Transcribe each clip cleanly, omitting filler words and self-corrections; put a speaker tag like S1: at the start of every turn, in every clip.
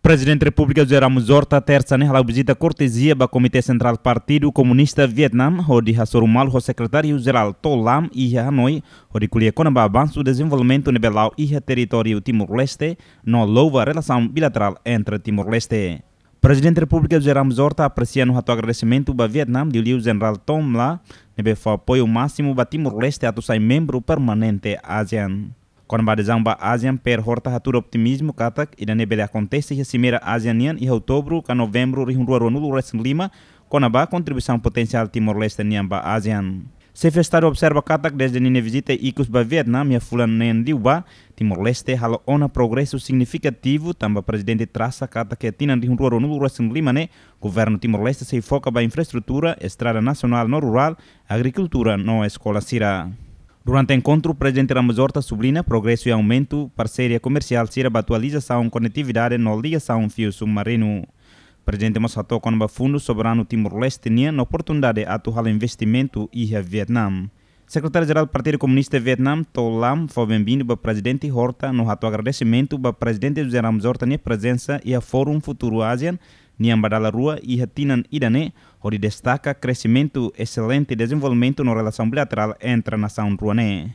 S1: Presidente da República José Ramos Horta terça halau visita cortesia do Comitê Central Partido Comunista Vietnam, onde Hassorumal o secretário-geral To Lam e Hanoi, onde colhia com o avanço do desenvolvimento nivelau e território Timor-Leste, no louva a relação bilateral entre Timor-Leste. Presidente da República José Ramos Horta apreciando o agradecimento ao Vietnam de o general Tom La, nebe foi apoio máximo ao Timor-Leste a ser membro permanente ASEAN. Quando a adesão da ASEAN per horta hatura optimismo katak e da nebele acontece a cimeira ASEANian em outubro a novembro rihunruaro no Lima com a contribuição potencial Timor-Leste nian ba ASEAN. Se festado observa katak desde nine visita icus ba Vietnam e a fulan nen liuba Timor-Leste halo ona progresso significativo tamba presidente traça katak que tinan rihunruaro no Lima ne governo Timor-Leste se foca ba infraestrutura, estrada nacional no rural, agricultura no escola sira. Durante o encontro, o presidente Ramos Horta sublinha progresso e aumento parceria comercial sira a atualização conectividade na ligação fio submarino. O presidente mostrou com o Fundo Soberano Timor-Leste tinha a oportunidade de atuar investimento e a Vietnam. Secretário-geral do Partido Comunista Vietnam, To Lam, foi bem-vindo ao presidente Horta no ato agradecimento ao presidente José Ramos Horta na presença e a Fórum Futuro ASEAN, Nian Badala Rua e Hatinan Idane, onde destaca crescimento excelente e desenvolvimento na relação bilateral entre a nação ruané.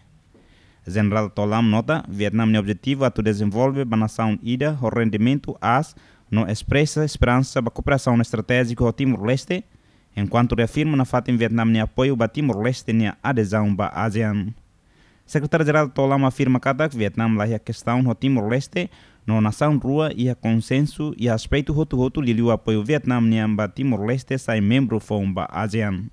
S1: General Tolam nota, Vietnam tem objetivo a desenvolver a nação Ida o rendimento as não expressa esperança da cooperação estratégica ao Timor-Leste, enquanto reafirma na fato em Vietnam tem apoio ao Timor-Leste na adesão à ASEAN. Secretário-geral Tolam afirma que Vietnam lá a questão ao Timor-Leste na nação rua e a consenso e a respeito roto lhe o apoio Vietnam niamba Timor-Leste sai membro da ASEAN.